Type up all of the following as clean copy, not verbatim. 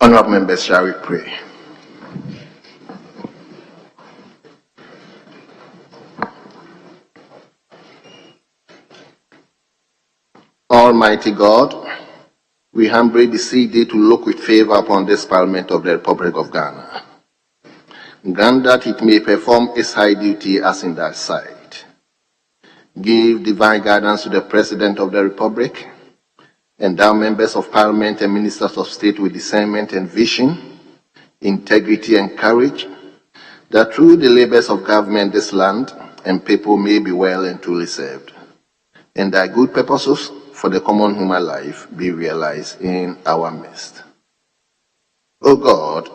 Honourable members, shall we pray? Almighty God, we humbly beseech thee to look with favour upon this Parliament of the Republic of Ghana. Grant that it may perform its high duty as in thy sight. Give divine guidance to the President of the Republic, endow members of Parliament and Ministers of State with discernment and vision, integrity and courage, that through the labours of government this land and people may be well and truly served, and thy good purposes for the common human life be realized in our midst. O God,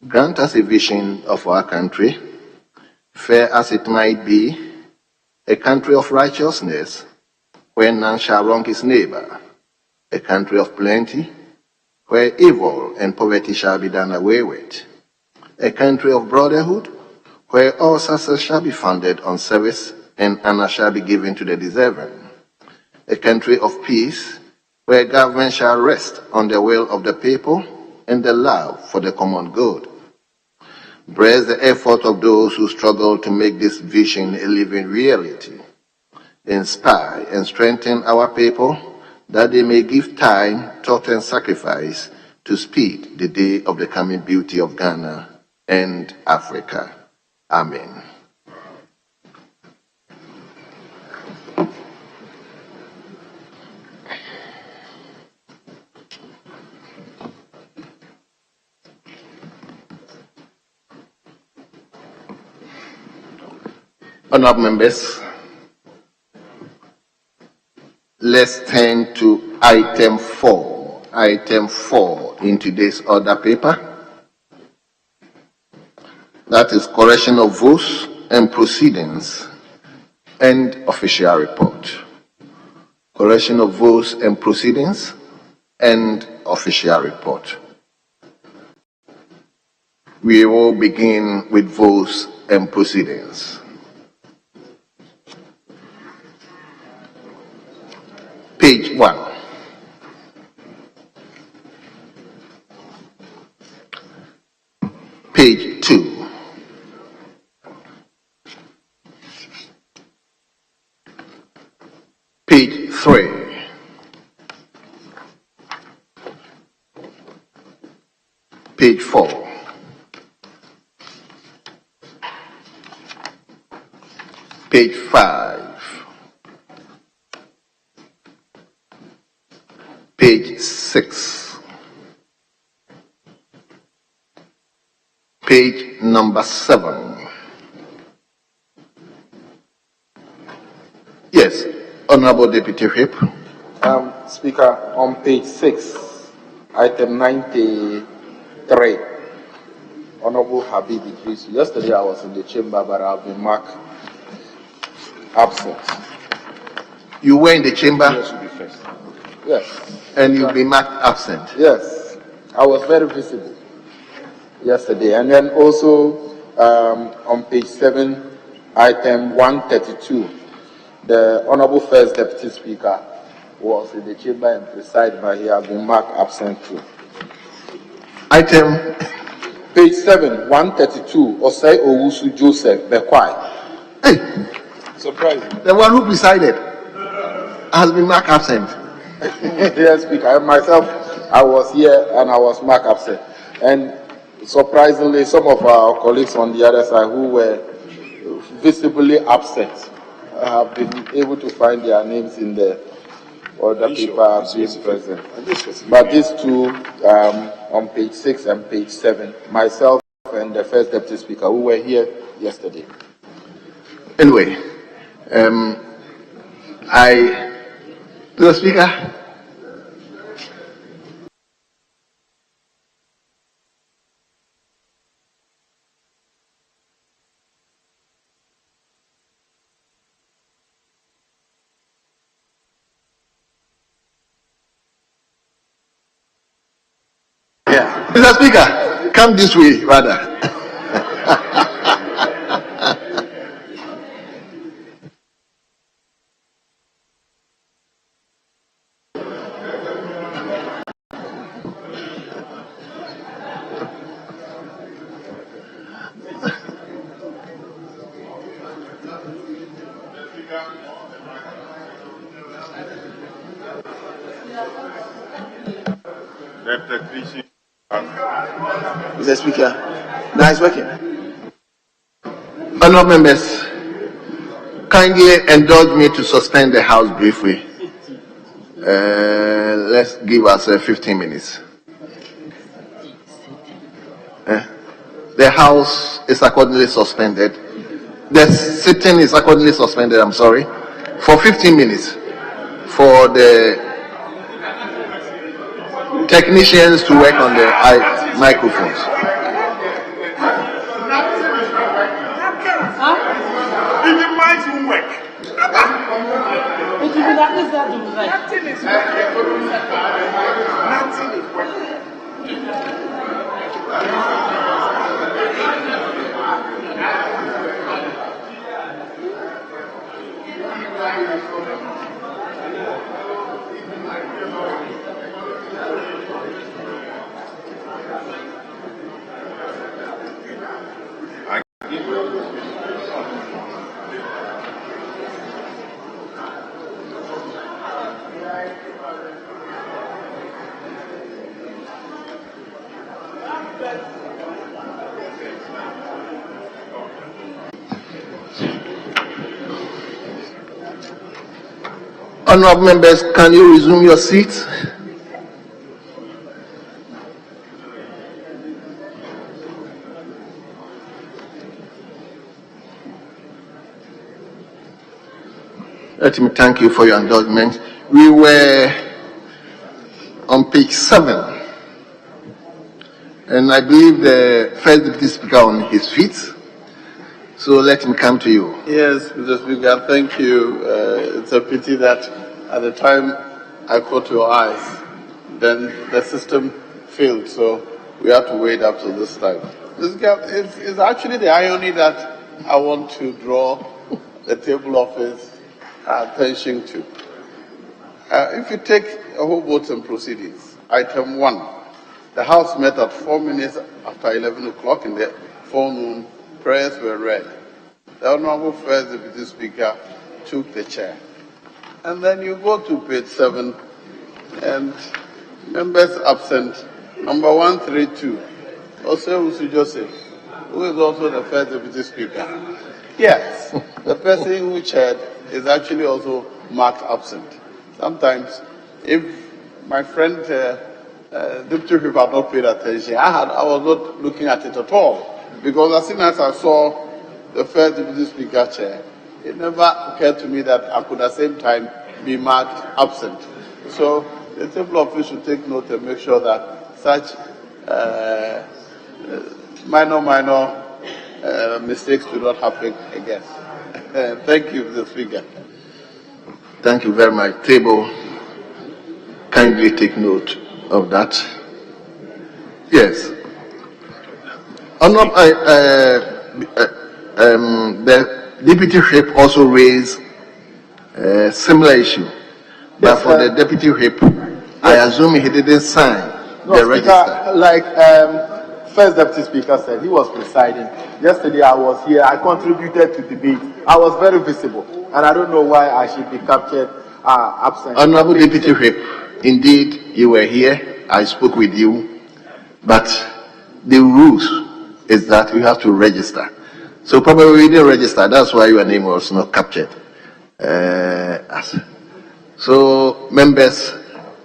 grant us a vision of our country, fair as it might be, a country of righteousness, where none shall wrong his neighbor, a country of plenty, where evil and poverty shall be done away with, a country of brotherhood, where all success shall be founded on service and honor shall be given to the deserving, a country of peace, where government shall rest on the will of the people and the love for the common good. Bless the effort of those who struggle to make this vision a living reality. Inspire and strengthen our people that they may give time, thought, and sacrifice to speed the day of the coming beauty of Ghana and Africa. Amen. Honourable members, let's turn to item 4. Item 4 in today's order paper. That is correction of votes and proceedings and official report. Correction of votes and proceedings and official report. We will begin with votes and proceedings. Page 1. Page 2. Page 3. Page 4. Page 5. Page 6. Page number 7. Yes, Honourable Deputy Whip. Speaker, on page 6, item 93, Honourable Habib Idris. Yesterday I was in the chamber, but I've been marked absent. You were in the chamber? Yes, should be first. Yes. And you'll be marked absent? Yes. I was very visible yesterday. And then also on page 7, item 132, the Honourable First Deputy Speaker was in the chamber and presided, but he has been marked absent too. Item? Page 7, 132, Osei Owusu Joseph Bekwai. Hey! Surprising. The one who presided has been marked absent. Yes, Speaker. Myself, I was here and I was marked absent. And surprisingly, some of our colleagues on the other side who were visibly absent have been able to find their names in the order paper being present. But these two, on page 6 and page 7, myself and the First Deputy Speaker, who were here yesterday. Anyway, the Speaker. Yeah, Mr. Speaker, come this way, rather. technician. Mr. Speaker, now it's working. Honourable members, kindly indulge me to suspend the House briefly. Let's give us 15 minutes. The House is accordingly suspended. The sitting is accordingly suspended, I'm sorry, for 15 minutes for the technicians to work on the microphones. Even mics won't work. Nothing is working. Nothing is working. Honourable members, can you resume your seats? Let me thank you for your indulgence. We were on page 7, and I believe the first deputy speaker on his feet. So let me come to you. Yes, Mr. Speaker, thank you. It's a pity that at the time I caught your eyes, then the system failed, so we have to wait up to this time. It's actually the irony that I want to draw the table office attention to. If you take a whole vote and proceedings, item 1, the House met at 4 minutes after 11 o'clock in the forenoon. Prayers were read. The Honorable First Deputy Speaker took the chair. And then you go to page 7, and members absent, number 132, Osewusu Joseph, who is also the First Deputy Speaker. Yes, the person who chaired is actually also marked absent. Sometimes, if my friend Deputy Whip had not paid attention, I was not looking at it at all. Because as soon as I saw the First Deputy Speaker chair, it never occurred to me that I could at the same time be marked absent. So the table office should take note and make sure that such minor mistakes do not happen again. Thank you, Mr. Speaker. Thank you very much. Table, kindly take note of that. Yes. The deputy whip also raised a similar issue, but for the deputy whip, I assume he didn't sign the register. Like First Deputy Speaker said, he was presiding. Yesterday I was here. I contributed to debate. I was very visible, and I don't know why I should be captured absent. Honorable Deputy Whip, indeed you were here. I spoke with you, but the rules is that you have to register. So probably you didn't register. That's why your name was not captured. So members,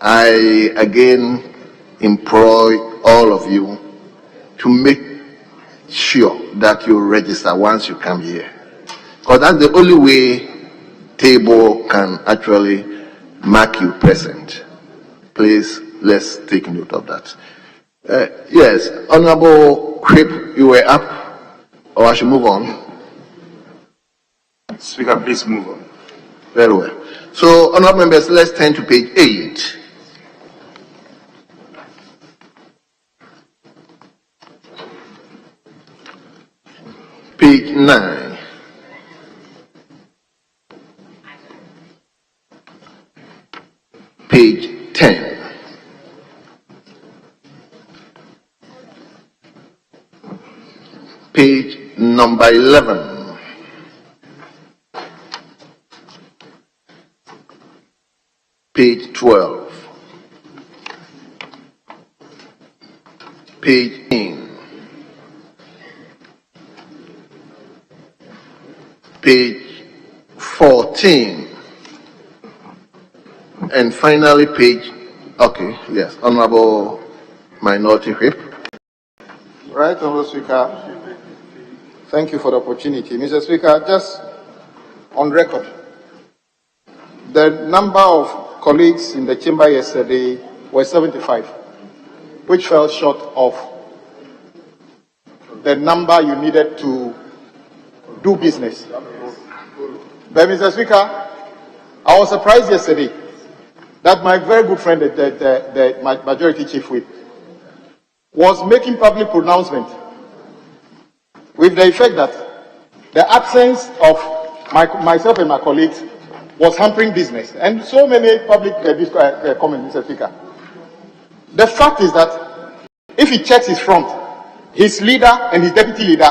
I again implore all of you to make sure that you register once you come here, because that's the only way table can actually mark you present. Please, let's take note of that. Yes, Honorable Whip, you were up, or I should move on? Speaker, please move on. Very well. So, honorable members, let's turn to page 8. Page 9. Page 10. Page number 11. Page 12. page 9, page 14, and finally page, okay, yes, Honorable Minority Whip. Right, Honorable Speaker. Thank you for the opportunity. Mr. Speaker, just on record, the number of colleagues in the chamber yesterday was 75, which fell short of the number you needed to do business. But Mr. Speaker, I was surprised yesterday that my very good friend, my majority chief whip, was making public pronouncement with the effect that the absence of myself and my colleagues was hampering business. And so many public comments, Mr. Speaker. The fact is that if he checks his front, his leader and his deputy leader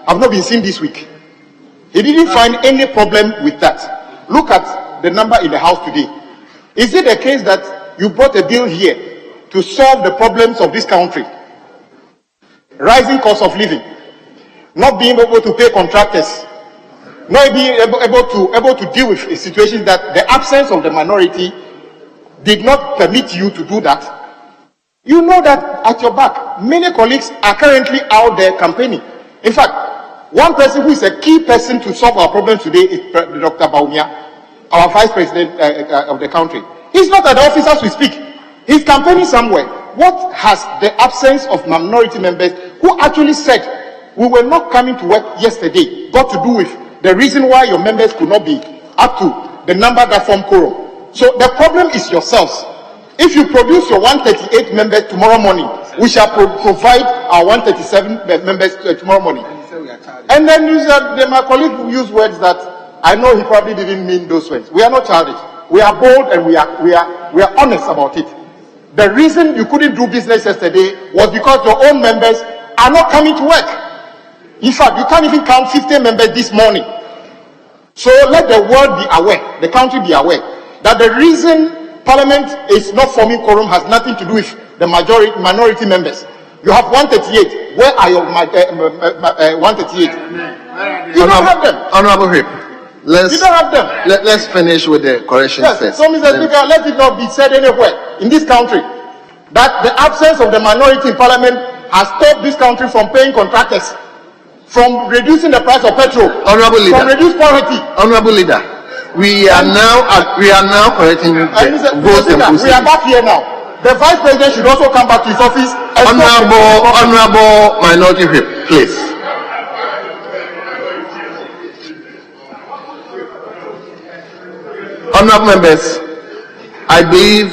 have not been seen this week. He didn't find any problem with that. Look at the number in the House today. Is it the case that you brought a bill here to solve the problems of this country? Rising cost of living, not being able to pay contractors, not being able to deal with situations that the absence of the minority did not permit you to do that. You know that at your back, many colleagues are currently out there campaigning. In fact, one person who is a key person to solve our problems today is Dr. Baumia, our vice president of the country. He's not at the office as we speak. He's campaigning somewhere. What has the absence of minority members who actually said we were not coming to work yesterday got to do with the reason why your members could not be up to the number that formed Quorum? So the problem is yourselves. If you produce your 138 members tomorrow morning, we shall provide our 137 members tomorrow morning. And then my colleague used words that I know he probably didn't mean those words. We are not childish. We are bold and we are honest about it. The reason you couldn't do business yesterday was because your own members are not coming to work. In fact, you can't even count 50 members this morning. So let the world be aware, the country be aware, that the reason Parliament is not forming quorum has nothing to do with the minority members. You have 138. Where are your 138? You don't have them. Honorable Whip, You don't have them. let's finish with the correction Yes. first. So, Mr. Speaker, let it not be said anywhere in this country that the absence of the minority in Parliament has stopped this country from paying contractors, from reducing the price of petrol, Honorable Leader. from reduced poverty. Honorable Leader, we are now correcting the votes and We are proceedings. back here now. The Vice President should also come back to his office. And Honorable Minority Whip, please. Honorable members, I believe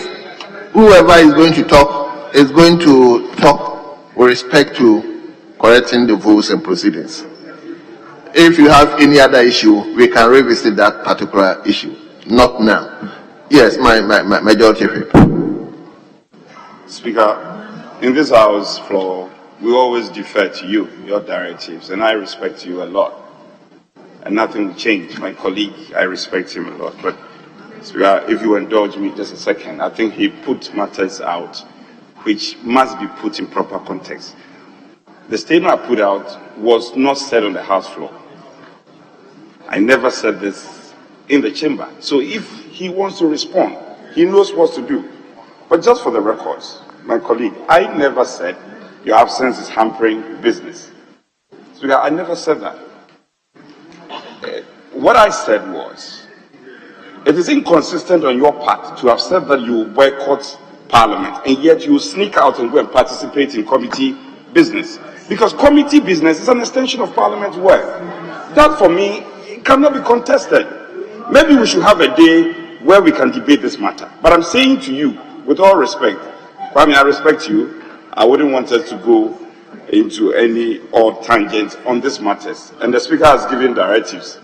whoever is going to talk with respect to correcting the votes and proceedings. If you have any other issue, we can revisit that particular issue. Not now. Yes, my majority Whip. Speaker, in this House floor, we always defer to you, your directives, and I respect you a lot. And nothing will change. My colleague, I respect him a lot. But, Speaker, if you indulge me just a second, I think he put matters out which must be put in proper context. The statement I put out was not said on the House floor. I never said this in the chamber. So if he wants to respond, he knows what to do. But just for the records, my colleague, I never said your absence is hampering business. So I never said that. What I said was, it is inconsistent on your part to have said that you boycott Parliament, and yet you sneak out and go and participate in committee business. Because committee business is an extension of Parliament's work. That, for me, cannot be contested. Maybe we should have a day where we can debate this matter. But I'm saying to you, with all respect, I respect you, I wouldn't want us to go into any odd tangents on these matters. And the Speaker has given directives.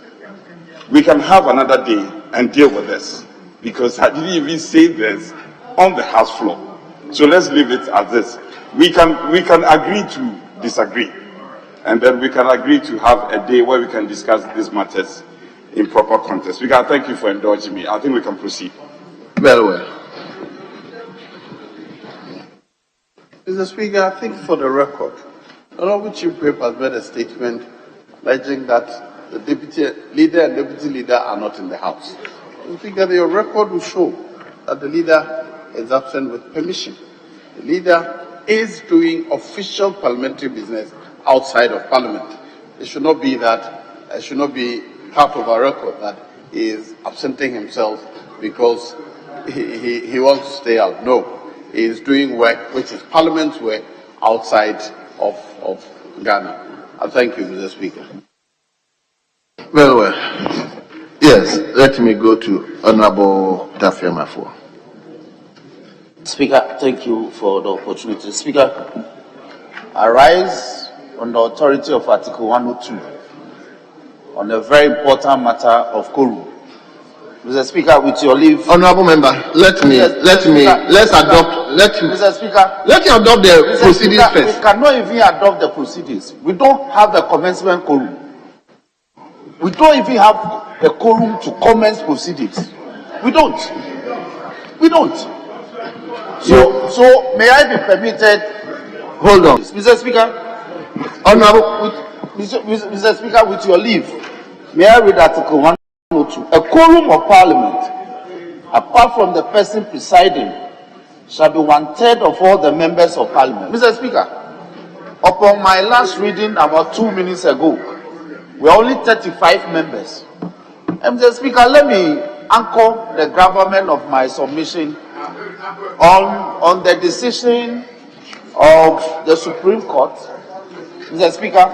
We can have another day and deal with this. Because I didn't even say this on the House floor. So let's leave it as this. We can agree to disagree. And then we can agree to have a day where we can discuss these matters in proper context. We can thank you for indulging me. I think we can proceed. Very well. Mr. Speaker, I think for the record, Honorable Chief Whip has made a statement alleging that the deputy leader and deputy leader are not in the House. Mr. Speaker, your record will show that the leader is absent with permission. The leader is doing official parliamentary business outside of Parliament. It should not be that, it should not be part of our record that he is absenting himself because he wants to stay out. No. He is doing work which is Parliament's work outside of Ghana. I thank you, Mr. Speaker. Well. Yes, let me go to Honorable Dafia Mafo. Speaker, thank you for the opportunity. Speaker, I rise on the authority of Article 102 on a very important matter of Quorum. Mr. Speaker, with your leave. Honorable member, let's adopt Mr. Speaker, let you adopt the Mr. proceedings Speaker, first. we cannot even adopt the proceedings. We don't have a commencement quorum. We don't even have a quorum to commence proceedings. We don't. So may I be permitted? Hold on. Mr. Speaker, Honorable, Mr. Speaker, with your leave, may I read Article 102? A quorum of Parliament, apart from the person presiding, shall be 1/3 of all the members of Parliament. Mr. Speaker, upon my last reading about 2 minutes ago, we are only 35 members. And Mr. Speaker, let me anchor the gravamen of my submission on the decision of the Supreme Court. Mr. Speaker,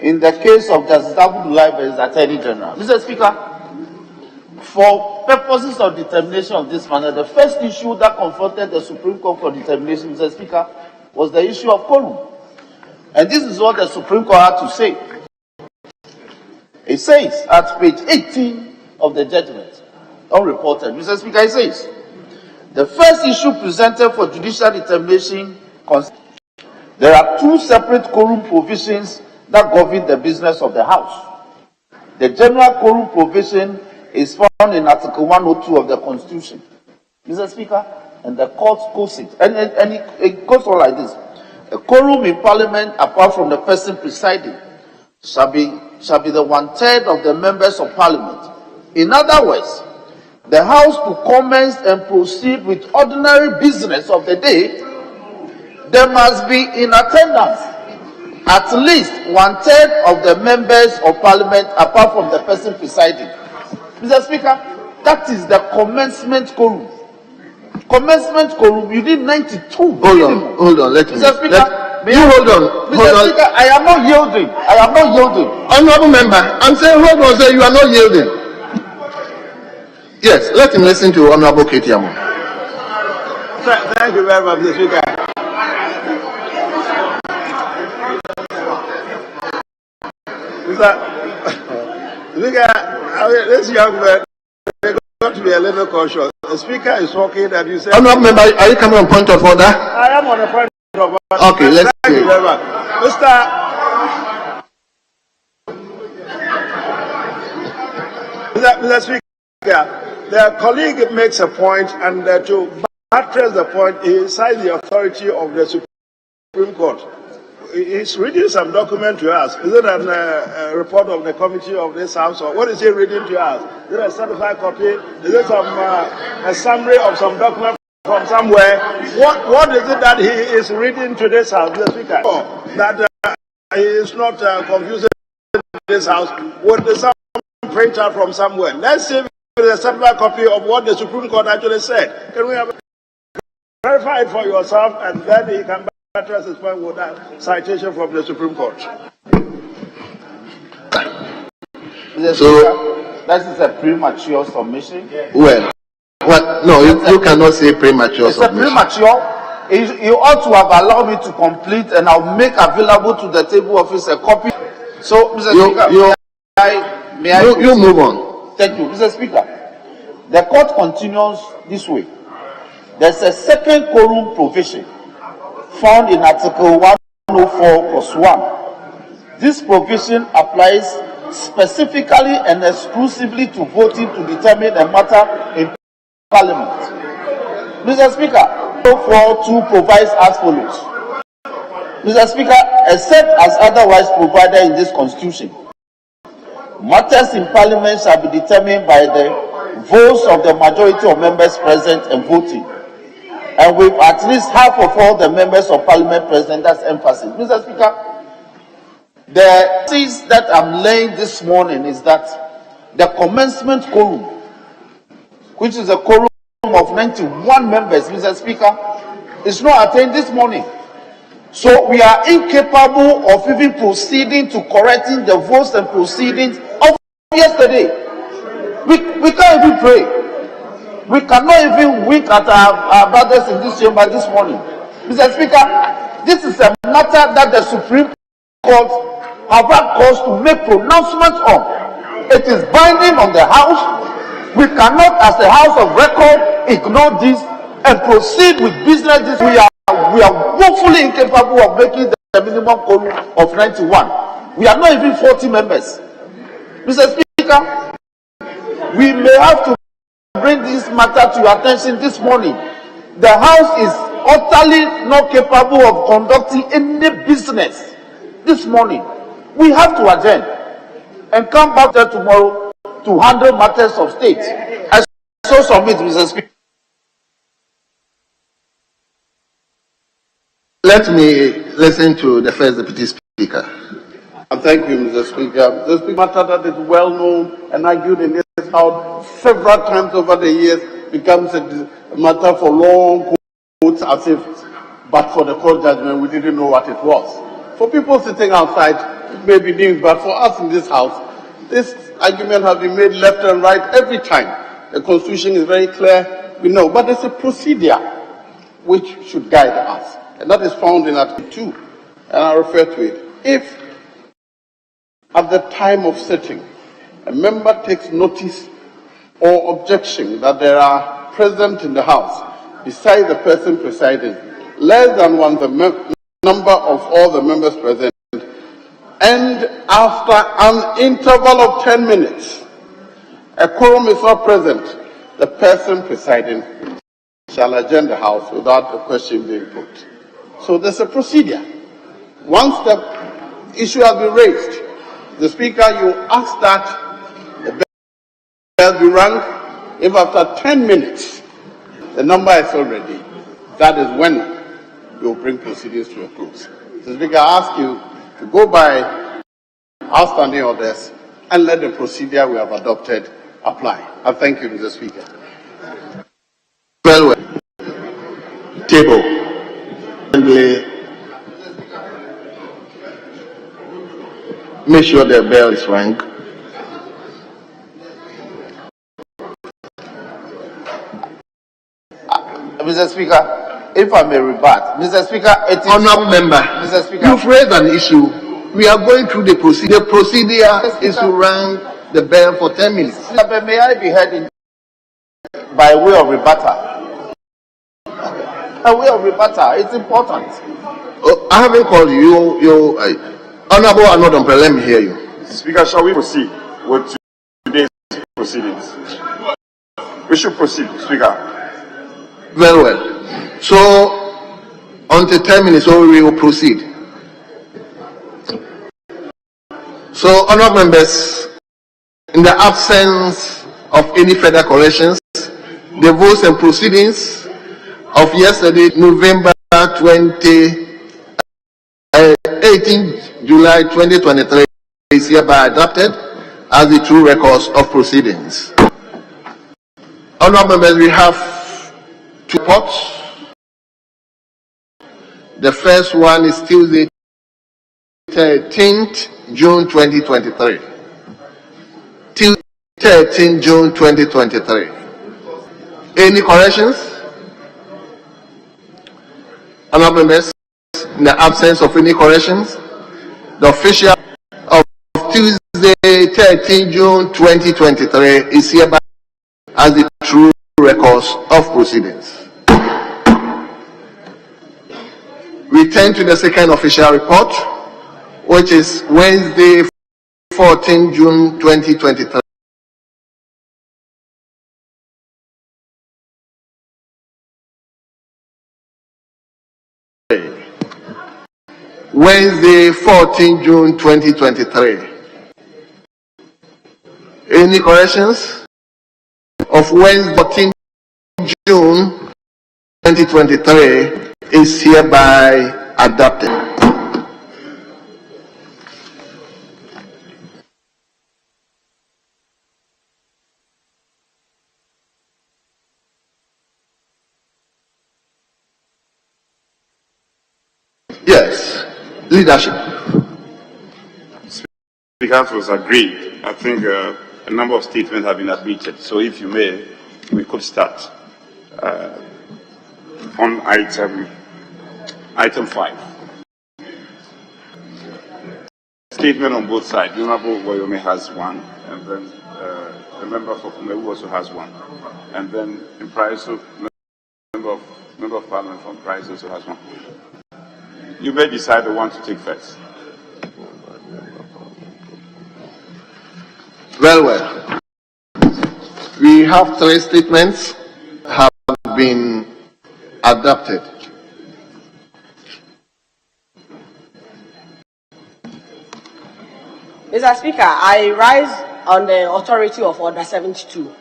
in the case of Justice Abdullahi versus Attorney General. Mr. Speaker, for purposes of determination of this matter, the first issue that confronted the Supreme Court for determination, Mr. Speaker, was the issue of quorum. And this is what the Supreme Court had to say. It says at page 18 of the judgment, unreported, Mr. Speaker, it says, the first issue presented for judicial determination, there are 2 separate quorum provisions that govern the business of the House. The general quorum provision is found in Article 102 of the Constitution. Mr. Speaker, and the court quotes it. And it goes on like this. A quorum in Parliament, apart from the person presiding, shall be the 1/3 of the members of Parliament. In other words, the House to commence and proceed with ordinary business of the day, there must be in attendance at least 1/3 of the members of Parliament apart from the person presiding. Mr. Speaker, that is the commencement quorum. Commencement quorum, you need 92. Hold on, let me. Mr. Speaker, hold on. Mr. Speaker, I am not yielding. Honorable member, I'm saying hold on, sir, you are not yielding. Yes, let him listen to Honorable Ketiamo. Thank you very much, Mr. Speaker. Speaker, this young man, they got to be a little cautious. The Speaker is talking and you say... Honorable member, are you coming on point of order? I am on a point of order. Okay, let's Thank you very much. Mr. Speaker, the colleague makes a point, and to buttress the point, he cites the authority of the Supreme Court. He's reading some document to us. Is it a report of the committee of this House, or what is he reading to us? Is it a certified copy? Is it a summary of some document from somewhere? What is it that he is reading to this House, Mr. Speaker? That he is not confusing this House with some printout from somewhere. Let's see if it is a certified copy of what the Supreme Court actually said. Can we have verify it for yourself, and then he can address his point with that citation from the Supreme Court. So that is a premature submission. Well, no, you cannot say premature submission. It's a premature. You ought to have allowed me to complete, and I'll make available to the table office a copy. So, Mr. Speaker, may I you move on. Thank you, Mr. Speaker. The court continues this way. There's a second quorum provision found in Article 104(1). This provision applies specifically and exclusively to voting to determine a matter in Parliament. Mr. Speaker, 442 provides as follows. Mr. Speaker, except as otherwise provided in this Constitution, matters in Parliament shall be determined by the votes of the majority of members present and voting, and with at least half of all the members of Parliament present. That's emphasis. Mr. Speaker, the things that I'm laying this morning is that the commencement quorum, which is a quorum of 91 members, Mr. Speaker, is not attained this morning. So we are incapable of even proceeding to correcting the votes and proceedings of yesterday. We can't even pray. We cannot even wink at our brothers in this chamber this morning. Mr. Speaker, this is a matter that the Supreme Court have had cause to make pronouncements on. It is binding on the House. We cannot, as the House of Record, ignore this and proceed with business. We are woefully incapable of making the minimum quorum of 91. We are not even 40 members. Mr. Speaker, we may have to bring this matter to your attention this morning. The House is utterly not capable of conducting any business this morning. We have to adjourn and come back there tomorrow to handle matters of state. I so submit, Mr. Speaker. Let me listen to the first Deputy Speaker. Thank you, Mr. Speaker. This matter that is well known and argued in this House several times over the years becomes a matter for long quotes as if, but for the court judgment, we didn't know what it was. For people sitting outside, it may be news, but for us in this House, this argument has been made left and right every time. The Constitution is very clear, we know, but there's a procedure which should guide us, and that is found in Article 2, and I refer to it. If at the time of sitting, a member takes notice or objection that there are present in the House, besides the person presiding, less than one the number of all the members present, and after an interval of 10 minutes, a quorum is not present, the person presiding shall adjourn the House without a question being put. So there's a procedure. Once the issue has been raised, the Speaker, you ask that the bell be rung. If after 10 minutes the number is already, that is when you will bring proceedings to a close. The Speaker, I ask you to go by our standing orders and let the procedure we have adopted apply. I thank you, Mr. Speaker. Well, table. Make sure the bell is rang. Mr. Speaker, if I may rebut, Mr. Speaker, it is Honourable member, Mr. Speaker, you've raised an issue. We are going through the procedure. The procedure is to ring the bell for 10 minutes. But may I be heard by way of rebuttal? By way of rebuttal, it's important. Oh, I haven't called you. Honourable Anodon, let me hear you. Speaker, shall we proceed with today's proceedings? We should proceed, Speaker. Very well. So, until 10 minutes, we will proceed. So, honourable members, in the absence of any further corrections, the votes and proceedings of yesterday, November 18 July 2023, is hereby adopted as the true records of proceedings. Honourable members, we have two reports. The first one is Tuesday, 13th June 2023. Tuesday, 13th June 2023. Any corrections? Honourable members, in the absence of any corrections, the official of Tuesday, 13 June 2023 is hereby as the true records of proceedings. We turn to the second official report, which is Wednesday, 14 June 2023. Wednesday, 14 June 2023. Any corrections? Of Wednesday, 14 June 2023 is hereby adopted. Yes, leadership. Speaker, it was agreed. I think a number of statements have been admitted. So if you may, we could start on item 5. Statement on both sides. The Honorable Woyome has one, and then the member for Kumewu also has one, and then in price of member of Parliament from Price also has one. You may decide the one to take first. Well. We have 3 statements have been adopted. Mr. Speaker, I rise on the authority of Order 72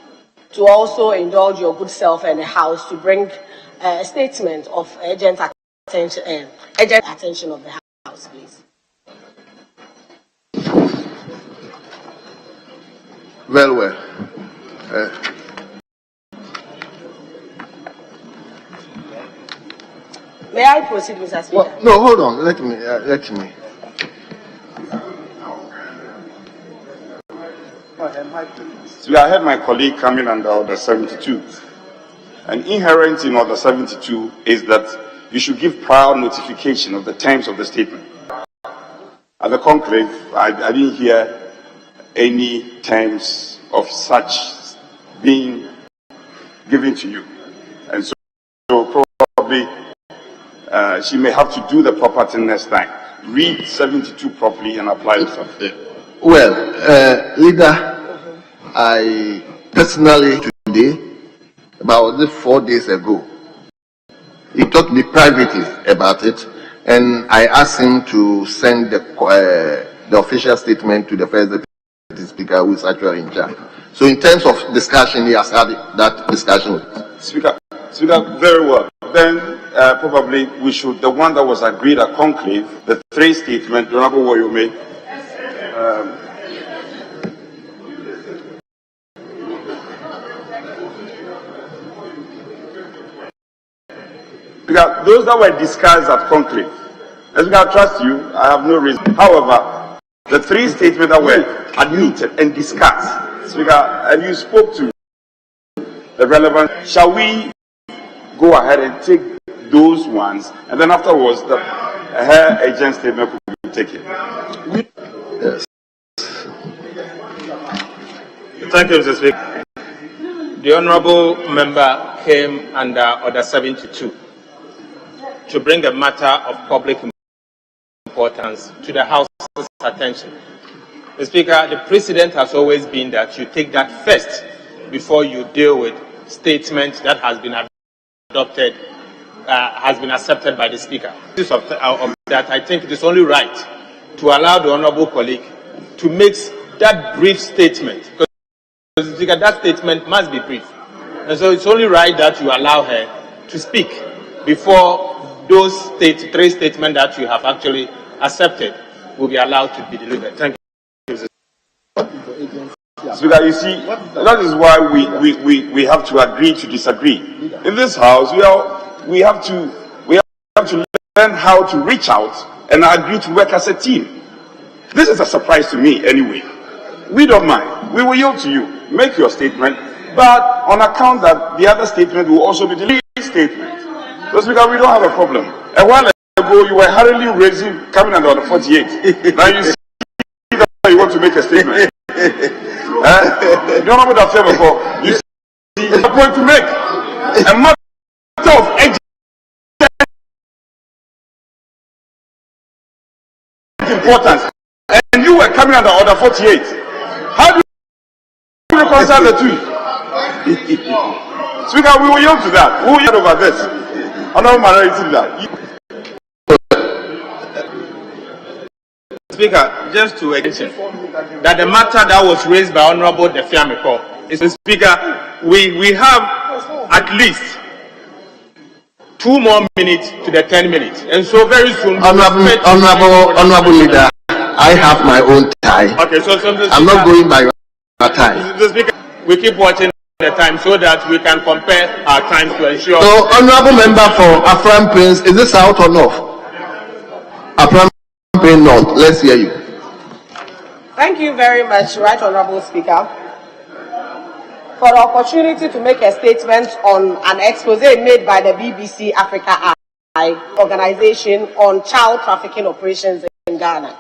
to also indulge your good self and the House to bring a statement of urgent attention of the House, please. Well. May I proceed, Mr. Speaker? Well, no, hold on. Let me. So I heard my colleague coming under Order 72. And inherent in Order 72 is that you should give prior notification of the terms of the statement. At the conclave, I didn't hear any terms of such being given to you. And so probably she may have to do the proper thing next time. Read 72 properly and apply it. Well, leader, I personally today, about 4 days ago, he talked to me privately about it, and I asked him to send the official statement to the first deputy speaker, who is actually in charge. So in terms of discussion, he has had that discussion. Speaker, very well. Then probably we should, the one that was agreed at conclave, the 3 statement, the Honorable Woyome, those that were discussed at conclave, as I trust you, I have no reason. However, the 3 statements that were admitted and discussed, Speaker, and you spoke to the relevant, shall we go ahead and take those ones, and then afterwards, her agent statement could be taken? Yes. Thank you, Mr. Speaker. The honourable member came under Order 72 to bring a matter of public importance to the House's attention. Mr. Speaker, the precedent has always been that you take that first before you deal with statements that has been adopted, has been accepted by the Speaker. Of that, I think it is only right to allow the honourable colleague to make that brief statement, because Speaker, that statement must be brief. And so it's only right that you allow her to speak before those 3 statements that you have actually accepted will be allowed to be delivered. Thank you. Speaker, you see, that is why we have to agree to disagree. In this House, we have to learn how to reach out and agree to work as a team. This is a surprise to me anyway. We don't mind. We will yield to you. Make your statement, but on account that the other statement will also be the statement. So, Speaker, we don't have a problem. A while ago, you were hurriedly raising, coming under Order 48. Now you see that you want to make a statement. You don't know what I've said before. You see a point to make. A matter of importance. And you were coming under Order 48. How do you reconcile the two? Speaker, we will yield to that. We will yield over this. Honourable minority leader. Speaker, just to mention that the matter that was raised by Honorable Defiamiko is, Mr. Speaker, we have at least 2 more minutes to the 10 minutes, and so very soon. Honorable leader, I have my own time. Okay, so I'm not going by your time. Mr. Speaker, we keep watching the time so that we can compare our time to ensure. So, honorable member for Afram Prince, is this out or not? Afram Prince, not. Let's hear you. Thank you very much, Right Honorable Speaker, for the opportunity to make a statement on an expose made by the BBC Africa Eye organization on child trafficking operations in Ghana.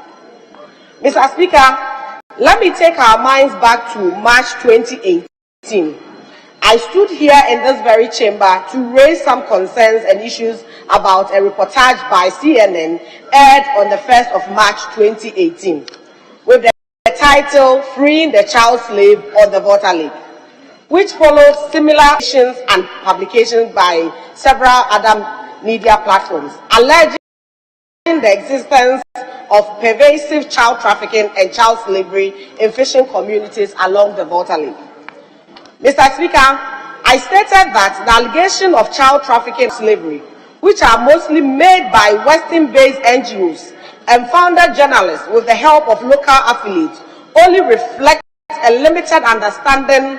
Mr. Speaker, let me take our minds back to March 2018. I stood here in this very chamber to raise some concerns and issues about a reportage by CNN aired on the 1st of March 2018 with the title "Freeing the Child Slave on the Volta Lake," which follows similar actions and publications by several other media platforms alleging the existence of pervasive child trafficking and child slavery in fishing communities along the Volta Lake. Mr. Speaker, I stated that the allegation of child trafficking and slavery, which are mostly made by Western-based NGOs and founded journalists with the help of local affiliates, only reflect a limited understanding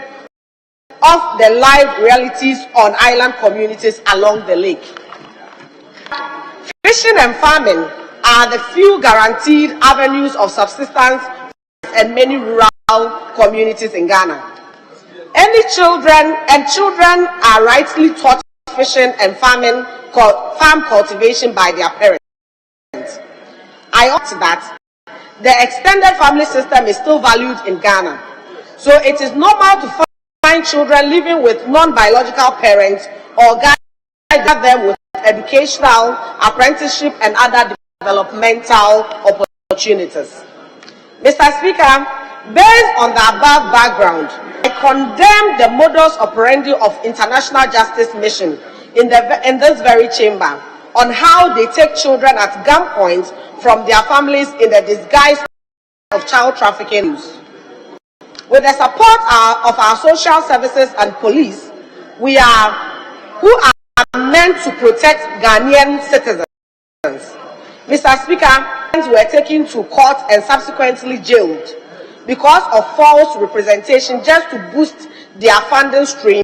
of the live realities on island communities along the lake. Fishing and farming are the few guaranteed avenues of subsistence in many rural communities in Ghana. Children are rightly taught fishing and farm cultivation by their parents. I ought that the extended family system is still valued in Ghana, so it is normal to find children living with non-biological parents or guide them with educational, apprenticeship, and other developmental opportunities. Mr. Speaker, based on the above background, I condemn the modus operandi of International Justice Mission in this very chamber on how they take children at gunpoint from their families in the disguise of child trafficking. With the support of our social services and police, who are meant to protect Ghanaian citizens. Mr. Speaker, were taken to court and subsequently jailed because of false representation just to boost their funding stream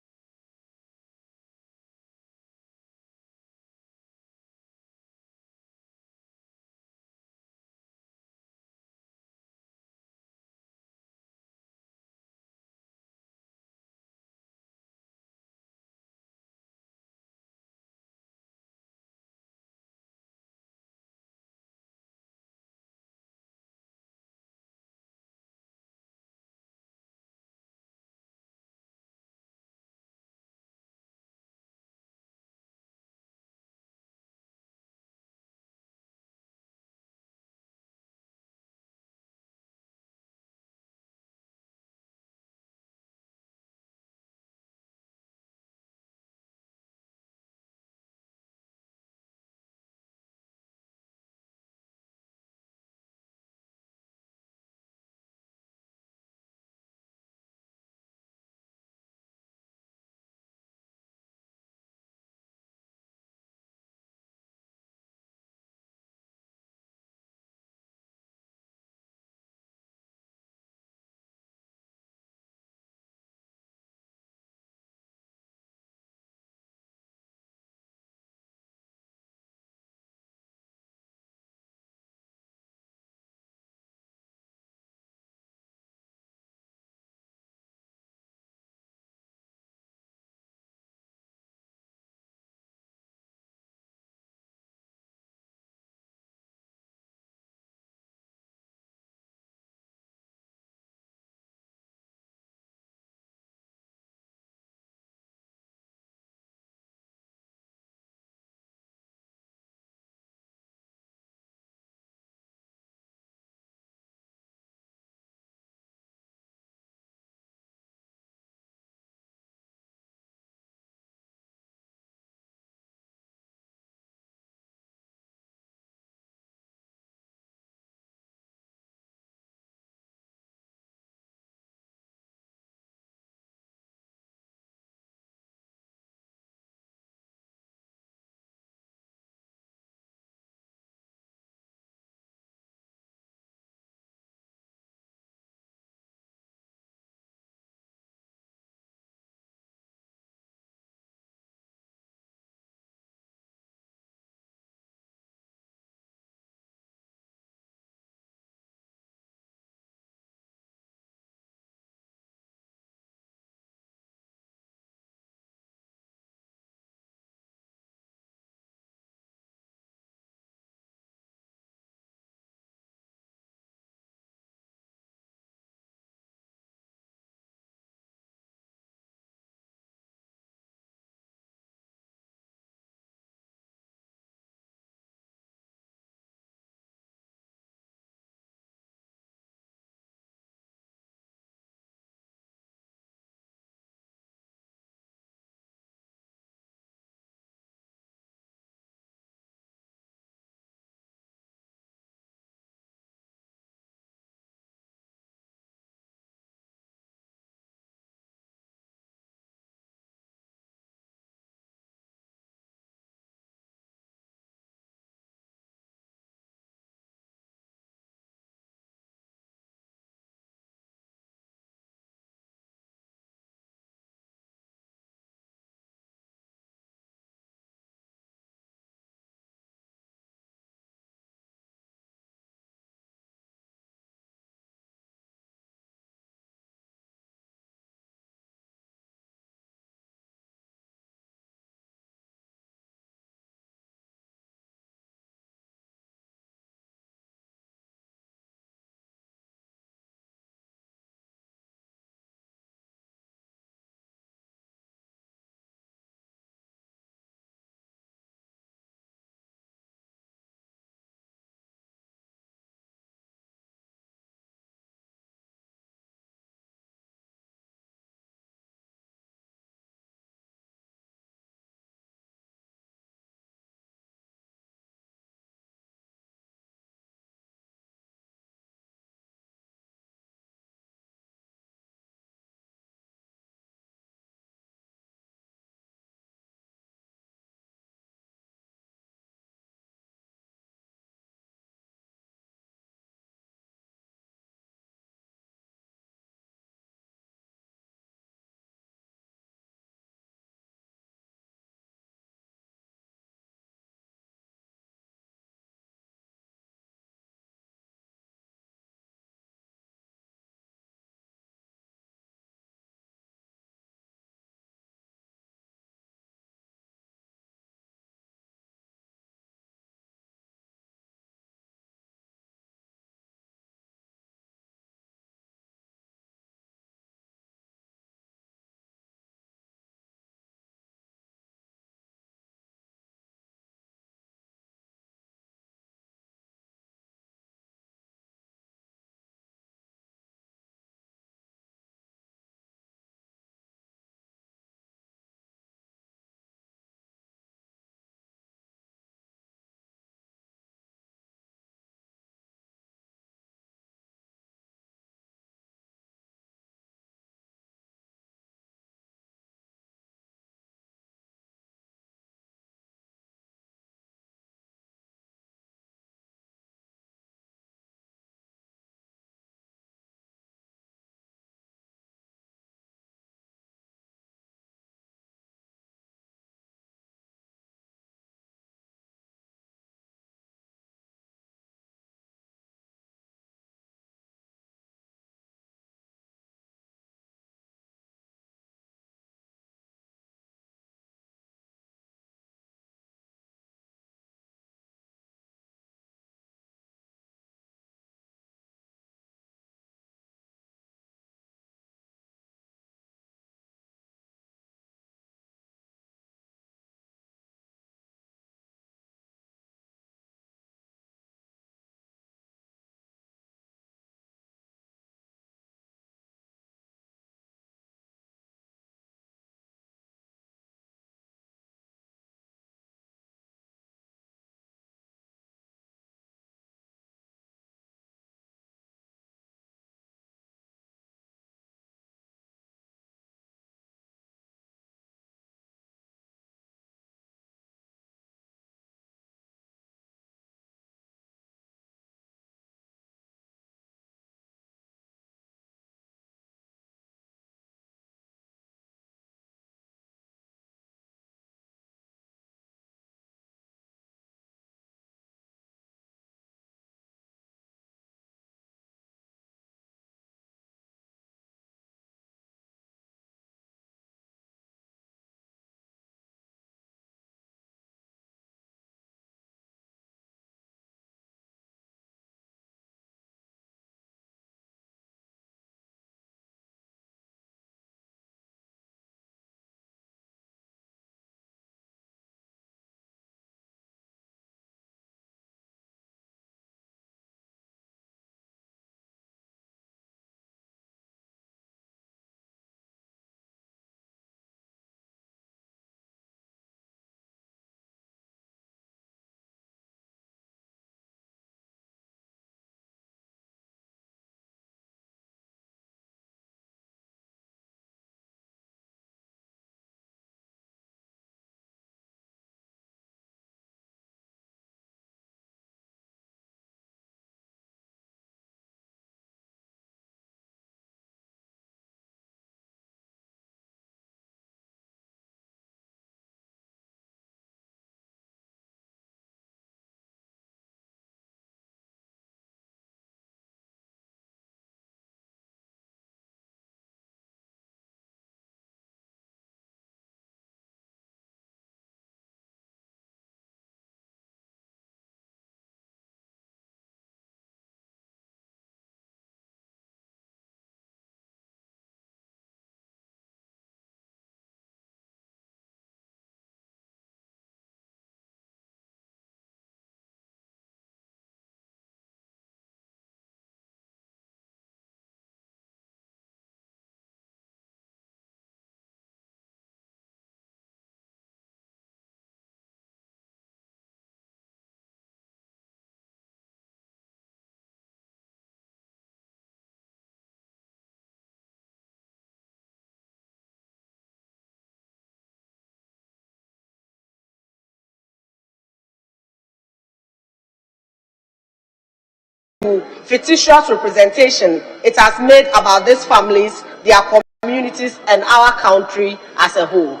fictitious representation it has made about these families, their communities, and our country as a whole.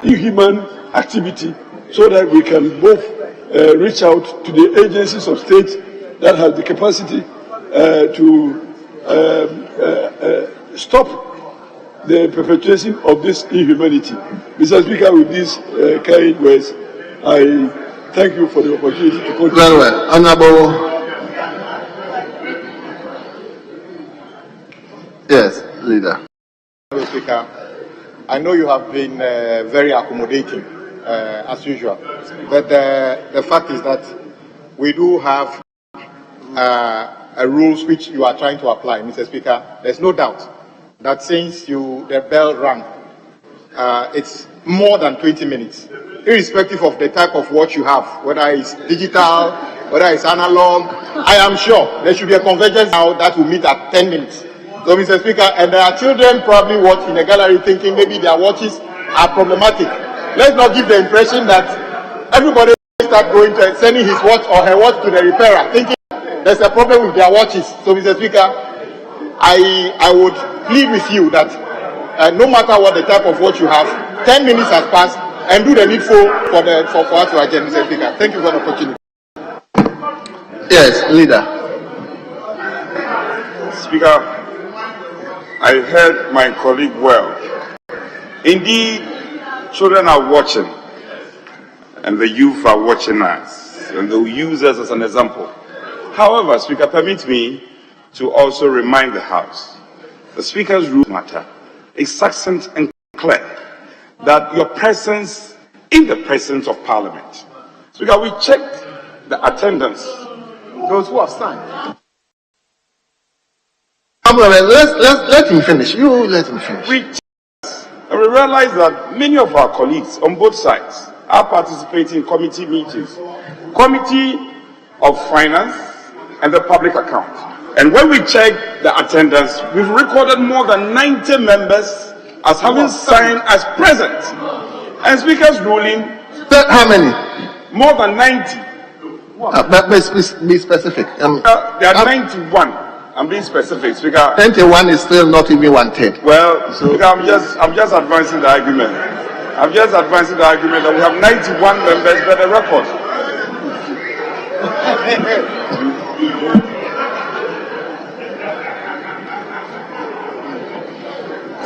Human activity, so that we can both reach out to the agencies of state that have the capacity to stop the perpetration of this inhumanity. Mr. Speaker, with these kind words, I thank you for the opportunity to continue. Very well. Honorable. Yes, leader. Mr. Speaker, I know you have been very accommodating, as usual, but the fact is that we do have rules which you are trying to apply, Mr. Speaker. There's no doubt that since the bell rang, it's more than 20 minutes, irrespective of the type of watch you have, whether it's digital, whether it's analog. I am sure there should be a convergence now that will meet at 10 minutes. So, Mr. Speaker, and there are children probably watching in the gallery thinking maybe their watches are problematic. Let's not give the impression that everybody start going to sending his watch or her watch to the repairer thinking there's a problem with their watches. So, Mr. Speaker, I would plead with you that no matter what the type of watch you have, 10 minutes has passed, and do the needful for us to adjourn, Mr. Speaker. Thank you for the opportunity. Yes, leader. Speaker, I heard my colleague well. Indeed, children are watching, and the youth are watching us, and they'll use us as an example. However, Speaker, permit me to also remind the House, the Speaker's rules matter. It's succinct and clear that your presence in the presence of Parliament. Speaker, we checked the attendance. Those who have signed. Let him finish. You let him finish. We realize that many of our colleagues on both sides are participating in committee meetings, Committee of Finance and the Public Account. And when we check the attendance, we've recorded more than 90 members as having signed as present. And Speaker's ruling. How many? More than 90. But be specific. There are 91. I'm being specific, Speaker. 21 is still not even 1/3. Well, Speaker, I'm just advancing the argument. I'm just advancing the argument that we have 91 members by the record.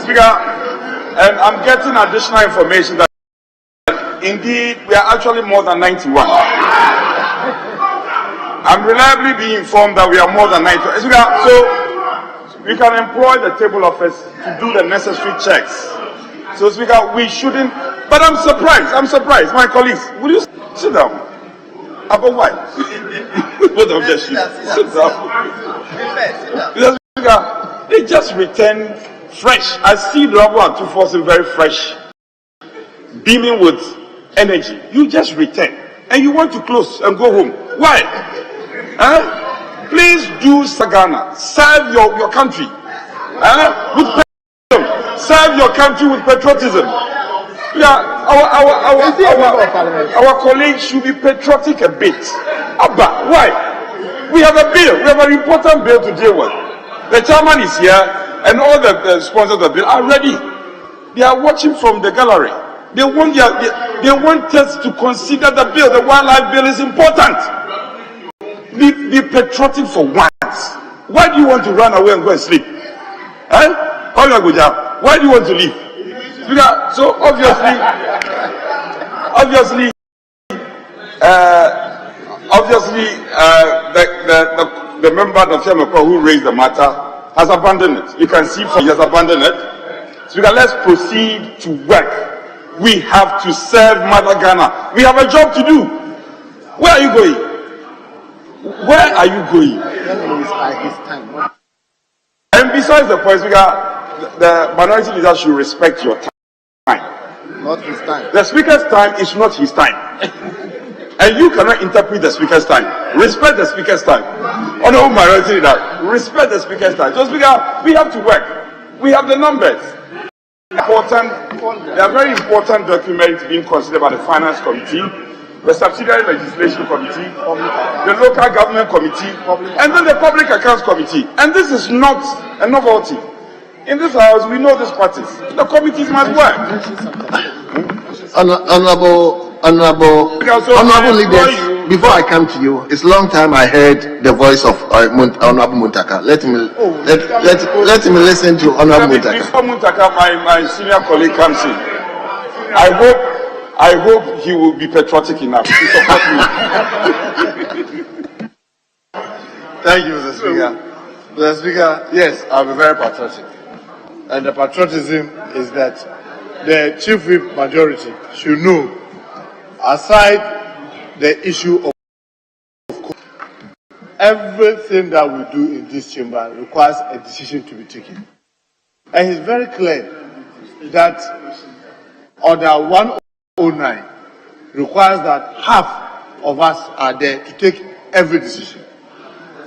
Speaker, and I'm getting additional information that indeed we are actually more than 91. I'm reliably being informed that we are more than 91. So we can employ the table office to do the necessary checks. So, Speaker, we shouldn't. But I'm surprised. My colleagues, will you sit down? About why? Both of them sit down. Speaker, they just return fresh. I see the Honorable Atufo very fresh, beaming with energy. You just return and you want to close and go home. Why? Please do Sagana. Serve your country with patriotism. Serve your country with patriotism. Yeah, our colleagues should be patriotic a bit. Abba, why? We have a bill. We have an important bill to deal with. The chairman is here, and all the sponsors of the bill are ready. They are watching from the gallery. They want us to consider the bill. The wildlife bill is important. Be patriotic for once. Why do you want to run away and go and sleep? Why do you want to leave? So obviously, the member of Fiamako who raised the matter has abandoned it. You can see he has abandoned it. So let's proceed to work. We have to serve Mother Ghana. We have a job to do. Where are you going? Where are you going? And besides the point, the minority leader should respect your time. Not his time. The speaker's time is not his time. And you cannot interpret the speaker's time. Respect the speaker's time. Honorable minority leader, respect the speaker's time. So, Speaker, we have to work. We have the numbers. There are very important documents being considered by the Finance Committee. the subsidiary legislation committee, the local government committee, and then the public accounts committee. And this is not a novelty. In this house, we know these parties. The committees must work. Honorable leaders, before I come to you, it's a long time I heard the voice of Honorable Muntaka. Let me listen to Honorable Muntaka. Before Muntaka, my senior colleague comes in, I hope he will be patriotic enough to support me. Thank you, Mr. Speaker. Mr. Speaker, yes, I'll be very patriotic. And the patriotism is that the Chief Whip majority should know, aside the issue of everything that we do in this chamber requires a decision to be taken. And it's very clear that Order 109 requires that half of us are there to take every decision.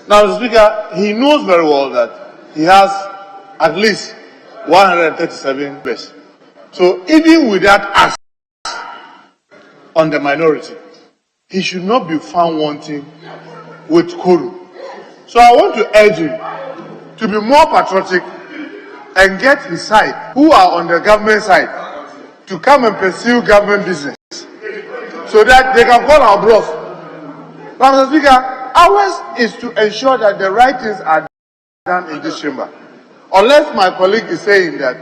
Now, Mr. Speaker, he knows very well that he has at least 137 members. So even without us on the minority, he should not be found wanting with Quorum. So I want to urge him to be more patriotic and get his side, who are on the government side, to come and pursue government business so that they can call our bluff. But Mr. Speaker, ours is to ensure that the right things are done in this chamber. Unless my colleague is saying that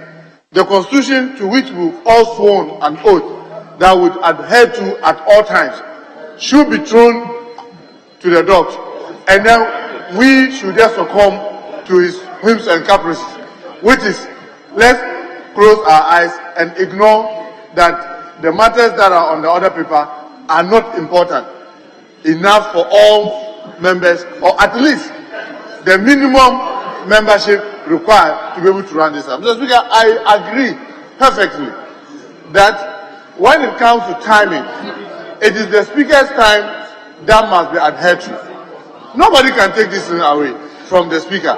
the constitution to which we've all sworn an oath that we would adhere to at all times should be thrown to the dogs, and then we should just succumb to his whims and caprices, which is, let's close our eyes and ignore that the matters that are on the other paper are not important enough for all members, or at least the minimum membership required to be able to run this up. Mr. Speaker, I agree perfectly that when it comes to timing, it is the Speaker's time that must be adhered to. Nobody can take this thing away from the Speaker.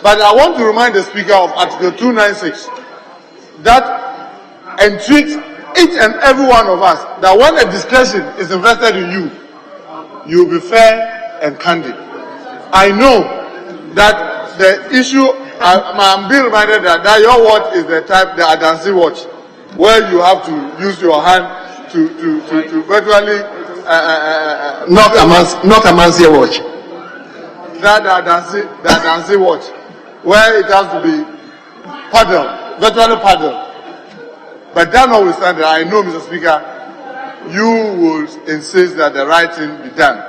But I want to remind the Speaker of Article 296 that entreats each and every one of us that when a discretion is invested in you, you will be fair and candid. I know that the issue, I'm being reminded that your watch is the type, the Adansi watch, where you have to use your hand to virtually not a Mansia watch. That the Adansi watch, where it has to be paddle, virtually paddle. But that notwithstanding, I know, Mr. Speaker, you will insist that the right thing be done.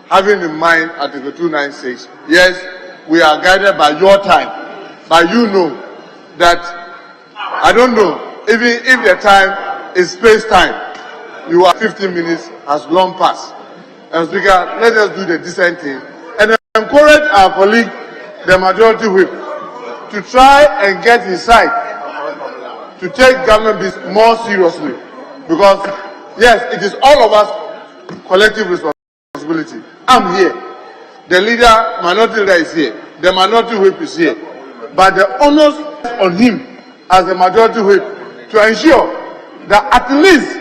Having in mind Article 296, yes, we are guided by your time, but you know that, I don't know, even if the time is space time, you are 15 minutes has long passed. And Speaker, let us do the decent thing and encourage our colleague, the majority whip, to try and get his side to take government business more seriously. Because, yes, it is all of us collective responsibility. I'm here. The leader, minority leader is here. The minority whip is here. But the onus on him as the majority whip to ensure that at least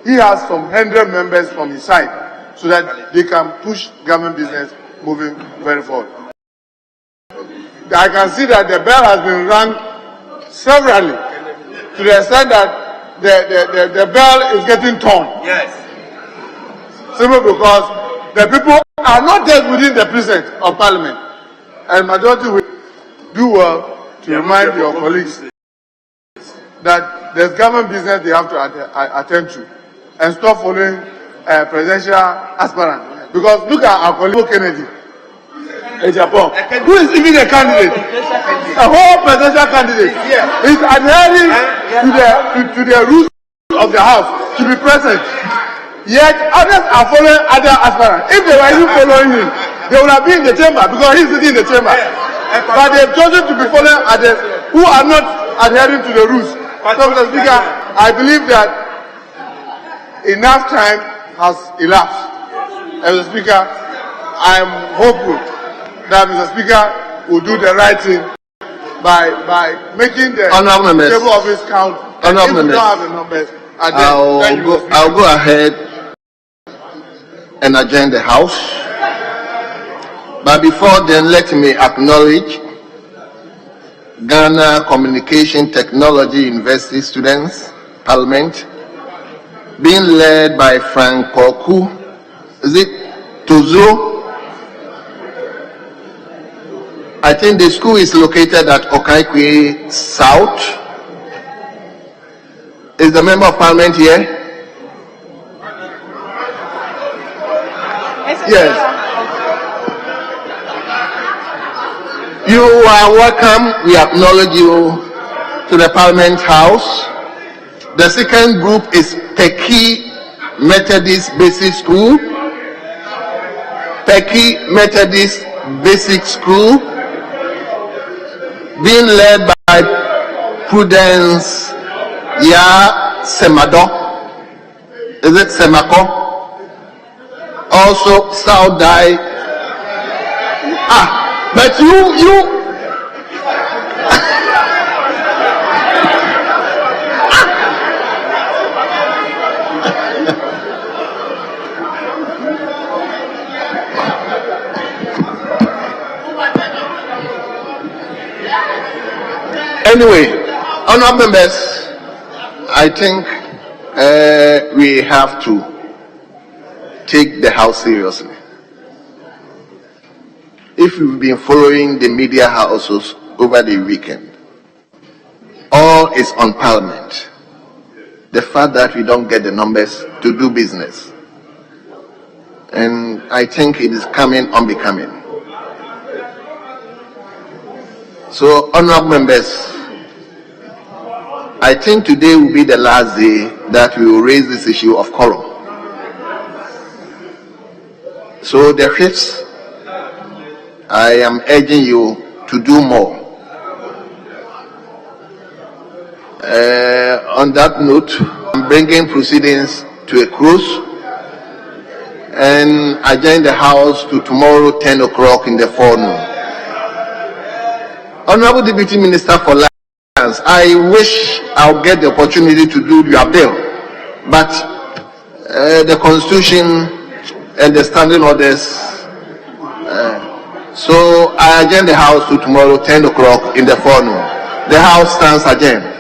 he has some 100 members from his side so that they can push government business moving very forward. I can see that the bell has been rung severally to the extent that the bell is getting torn. Yes. Simply because the people are not just within the precinct of parliament. And majority will do well to remind your colleagues that there's government business they have to attend to and stop following presidential aspirant. Because look at our colleague Kennedy in Japan, who is even a candidate, a whole presidential candidate, is adhering to the rules of the house to be present. Yet others are following other aspirants. If they were even following him, they would have been in the chamber because he's sitting in the chamber. But they've chosen to be following others who are not adhering to the rules. So, Mr. Speaker, I believe that enough time has elapsed. As Mr. Speaker, I am hopeful that Mr. Speaker will do the right thing by making the table of his count. And if we don't have the numbers, I'll go ahead and adjourn the House. But before then, let me acknowledge Ghana Communication Technology University students, Parliament, being led by Frank Koku, is it Tuzo? I think the school is located at Okaikwe South. Is the Member of Parliament here? Yes. You are welcome. We acknowledge you to the Parliament House. The second group is Peki Methodist Basic School. Peki Methodist Basic School, being led by Prudence Ya Semado. Is it Semako? Also Saudai. But you anyway, honorable members, I think we have to take the House seriously. If you've been following the media houses over the weekend, all is on Parliament. The fact that we don't get the numbers to do business. And I think it is coming unbecoming. So, honorable members, I think today will be the last day that we will raise this issue of quorum. So, the fifth, I am urging you to do more. On that note, I'm bringing proceedings to a close and adjourn the House to tomorrow 10 o'clock in the forenoon. Honorable Deputy Minister for Lands, I wish I'll get the opportunity to do your bill, but the Constitution and the standing orders, so I adjourn the House to tomorrow 10 o'clock in the forenoon. The House stands adjourned.